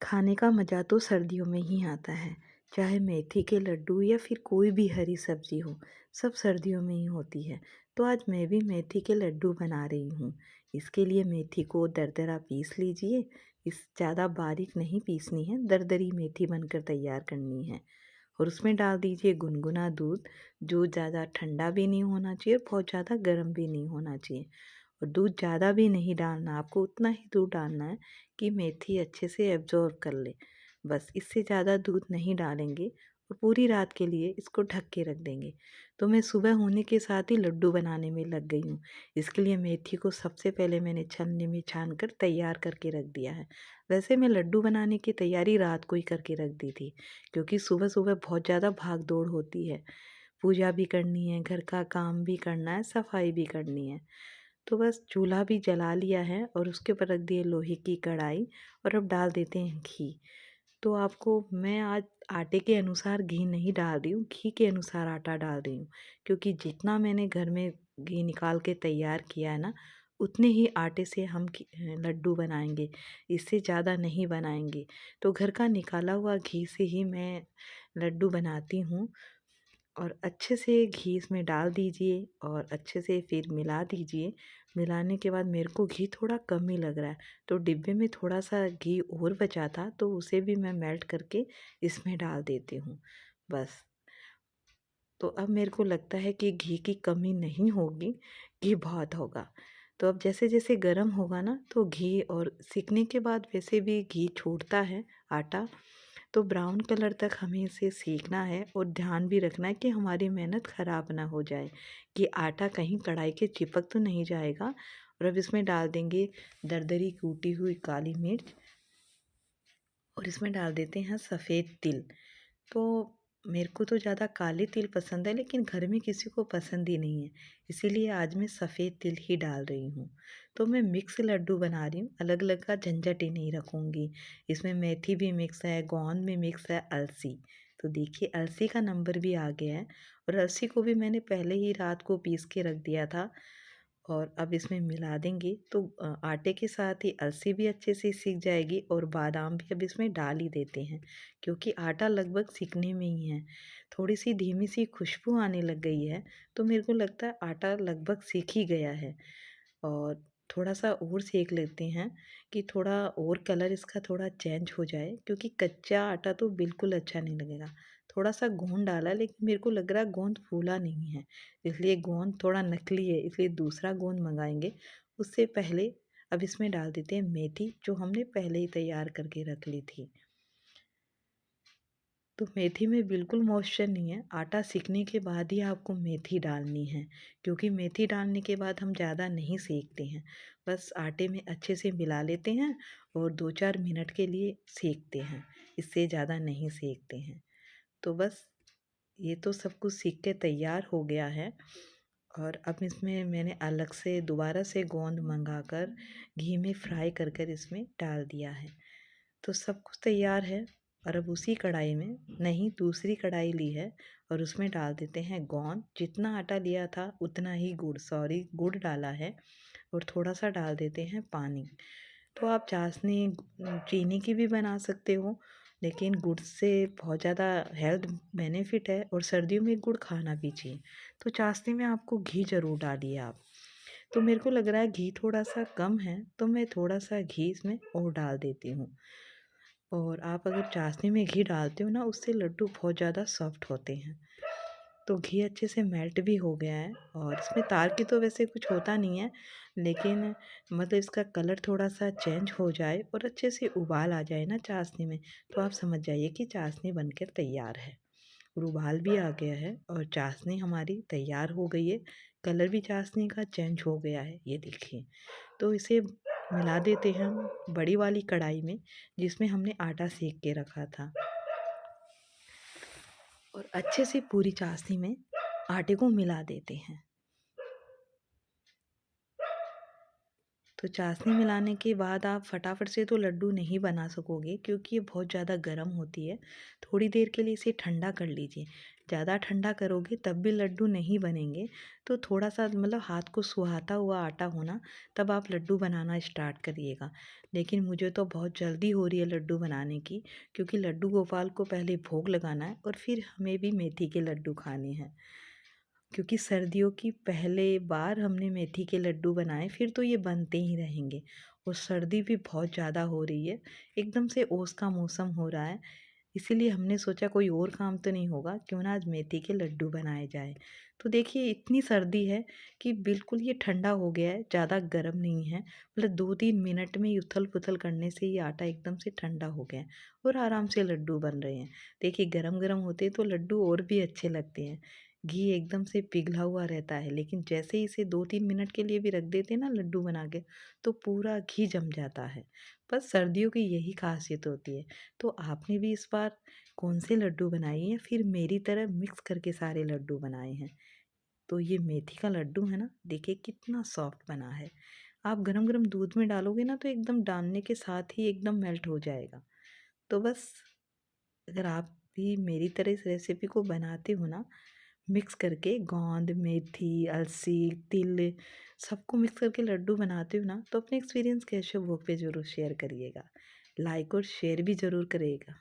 खाने का मज़ा तो सर्दियों में ही आता है। चाहे मेथी के लड्डू या फिर कोई भी हरी सब्जी हो, सब सर्दियों में ही होती है। तो आज मैं भी मेथी के लड्डू बना रही हूँ। इसके लिए मेथी को दरदरा पीस लीजिए। इस ज़्यादा बारीक नहीं पीसनी है, दरदरी मेथी बनकर तैयार करनी है। और उसमें डाल दीजिए गुनगुना दूध, जो ज़्यादा ठंडा भी नहीं होना चाहिए और बहुत ज़्यादा गर्म भी नहीं होना चाहिए। और दूध ज़्यादा भी नहीं डालना, आपको उतना ही दूध डालना है कि मेथी अच्छे से एब्जॉर्ब कर ले। बस इससे ज़्यादा दूध नहीं डालेंगे और पूरी रात के लिए इसको ढक के रख देंगे। तो मैं सुबह होने के साथ ही लड्डू बनाने में लग गई हूँ। इसके लिए मेथी को सबसे पहले मैंने छन्नी में छान कर तैयार करके रख दिया है। वैसे मैं लड्डू बनाने की तैयारी रात को ही करके रख दी थी, क्योंकि सुबह सुबह बहुत ज़्यादा भाग दौड़ होती है। पूजा भी करनी है, घर का काम भी करना है, सफाई भी करनी है। तो बस चूल्हा भी जला लिया है और उसके ऊपर रख दिए लोहे की कढ़ाई और अब डाल देते हैं घी। तो आपको मैं आज आटे के अनुसार घी नहीं डाल रही हूँ, घी के अनुसार आटा डाल रही हूँ, क्योंकि जितना मैंने घर में घी निकाल के तैयार किया है ना, उतने ही आटे से हम लड्डू बनाएंगे, इससे ज़्यादा नहीं बनाएंगे। तो घर का निकाला हुआ घी से ही मैं लड्डू बनाती हूँ। और अच्छे से घी इसमें डाल दीजिए और अच्छे से फिर मिला दीजिए। मिलाने के बाद मेरे को घी थोड़ा कम ही लग रहा है, तो डिब्बे में थोड़ा सा घी और बचा था, तो उसे भी मैं मेल्ट करके इसमें डाल देती हूँ। बस, तो अब मेरे को लगता है कि घी की कमी नहीं होगी, घी बहुत होगा। तो अब जैसे जैसे गर्म होगा ना, तो घी और सिकने के बाद वैसे भी घी छूटता है आटा। तो ब्राउन कलर तक हमें इसे सेकना है और ध्यान भी रखना है कि हमारी मेहनत ख़राब ना हो जाए, कि आटा कहीं कढ़ाई के चिपक तो नहीं जाएगा। और अब इसमें डाल देंगे दरदरी कूटी हुई काली मिर्च और इसमें डाल देते हैं सफ़ेद तिल। तो मेरे को तो ज़्यादा काले तिल पसंद है, लेकिन घर में किसी को पसंद ही नहीं है, इसीलिए आज मैं सफ़ेद तिल ही डाल रही हूँ। तो मैं मिक्स लड्डू बना रही हूँ, अलग अलग का झंझट ही नहीं रखूँगी। इसमें मेथी भी मिक्स है, गोंद भी मिक्स है, अलसी। तो देखिए अलसी का नंबर भी आ गया है। और अलसी को भी मैंने पहले ही रात को पीस के रख दिया था। और अब इसमें मिला देंगे तो आटे के साथ ही अलसी भी अच्छे से सीख जाएगी और बादाम भी अब इसमें डाल ही देते हैं, क्योंकि आटा लगभग सीखने में ही है। थोड़ी सी धीमी सी खुशबू आने लग गई है, तो मेरे को लगता है आटा लगभग सीख ही गया है। और थोड़ा सा और सेक लेते हैं कि थोड़ा और कलर इसका थोड़ा चेंज हो जाए, क्योंकि कच्चा आटा तो बिल्कुल अच्छा नहीं लगेगा। थोड़ा सा गोंद डाला, लेकिन मेरे को लग रहा है गोंद फूला नहीं है, इसलिए गोंद थोड़ा नकली है, इसलिए दूसरा गोंद मंगाएंगे। उससे पहले अब इसमें डाल देते हैं मेथी, जो हमने पहले ही तैयार करके रख ली थी। तो मेथी में बिल्कुल मॉइस्चर नहीं है, आटा सीखने के बाद ही आपको मेथी डालनी है, क्योंकि मेथी डालने के बाद हम ज़्यादा नहीं सेकते हैं। बस आटे में अच्छे से मिला लेते हैं और 2-4 मिनट के लिए सेकते हैं, इससे ज़्यादा नहीं सेकते हैं। तो बस ये तो सब कुछ सीख के तैयार हो गया है। और अब इसमें मैंने अलग से दोबारा से गोंद मंगाकर घी में फ्राई कर कर इसमें डाल दिया है। तो सब कुछ तैयार है। और अब उसी कढ़ाई में, नहीं दूसरी कढ़ाई ली है, और उसमें डाल देते हैं गोंद। जितना आटा लिया था उतना ही गुड़, सॉरी गुड़ डाला है। और थोड़ा सा डाल देते हैं पानी। तो आप चाशनी चीनी की भी बना सकते हो, लेकिन गुड़ से बहुत ज़्यादा हेल्थ बेनिफिट है और सर्दियों में गुड़ खाना भी चाहिए। तो चाशनी में आपको घी ज़रूर डालिए आप। तो मेरे को लग रहा है घी थोड़ा सा कम है, तो मैं थोड़ा सा घी इसमें और डाल देती हूँ। और आप अगर चाशनी में घी डालते हो ना, उससे लड्डू बहुत ज़्यादा सॉफ्ट होते हैं। तो घी अच्छे से मेल्ट भी हो गया है और इसमें तार की तो वैसे कुछ होता नहीं है, लेकिन मतलब इसका कलर थोड़ा सा चेंज हो जाए और अच्छे से उबाल आ जाए ना चाशनी में, तो आप समझ जाइए कि चाशनी बनकर तैयार है। और उबाल भी आ गया है और चाशनी हमारी तैयार हो गई है। कलर भी चाशनी का चेंज हो गया है, ये देखिए। तो इसे मिला देते हैं हम बड़ी वाली कढ़ाई में, जिसमें हमने आटा सेक के रखा था। और अच्छे से पूरी चाशनी में आटे को मिला देते हैं। तो चाशनी मिलाने के बाद आप फटाफट से तो लड्डू नहीं बना सकोगे, क्योंकि ये बहुत ज़्यादा गर्म होती है। थोड़ी देर के लिए इसे ठंडा कर लीजिए। ज़्यादा ठंडा करोगे तब भी लड्डू नहीं बनेंगे। तो थोड़ा सा मतलब हाथ को सुहाता हुआ आटा होना, तब आप लड्डू बनाना स्टार्ट करिएगा। लेकिन मुझे तो बहुत जल्दी हो रही है लड्डू बनाने की, क्योंकि लड्डू गोपाल को पहले भोग लगाना है और फिर हमें भी मेथी के लड्डू खाने हैं। क्योंकि सर्दियों की पहले बार हमने मेथी के लड्डू बनाए, फिर तो ये बनते ही रहेंगे। और सर्दी भी बहुत ज़्यादा हो रही है, एकदम से ओस का मौसम हो रहा है। इसीलिए हमने सोचा कोई और काम तो नहीं होगा, क्यों ना आज मेथी के लड्डू बनाए जाए। तो देखिए इतनी सर्दी है कि बिल्कुल ये ठंडा हो गया है, ज़्यादा गर्म नहीं है। मतलब 2-3 मिनट में ही उथल पुथल करने से ये आटा एकदम से ठंडा हो गया है और आराम से लड्डू बन रहे हैं। देखिए गरम गरम होते तो लड्डू और भी अच्छे लगते हैं। घी एकदम से पिघला हुआ रहता है, लेकिन जैसे ही इसे 2-3 मिनट के लिए भी रख देते हैं ना लड्डू बना के, तो पूरा घी जम जाता है। बस सर्दियों की यही खासियत होती है। तो आपने भी इस बार कौन से लड्डू बनाए हैं, फिर मेरी तरह मिक्स करके सारे लड्डू बनाए हैं? तो ये मेथी का लड्डू है ना, देखिए कितना सॉफ्ट बना है। आप गरम गरम दूध में डालोगे ना तो एकदम डालने के साथ ही एकदम मेल्ट हो जाएगा। तो बस अगर आप भी मेरी तरह इस रेसिपी को बनाते हो ना, मिक्स करके गोंद, मेथी, अलसी, तिल सबको मिक्स करके लड्डू बनाते हो ना, तो अपने एक्सपीरियंस कैशो ब्लॉग पे ज़रूर शेयर करिएगा। लाइक और शेयर भी ज़रूर करिएगा।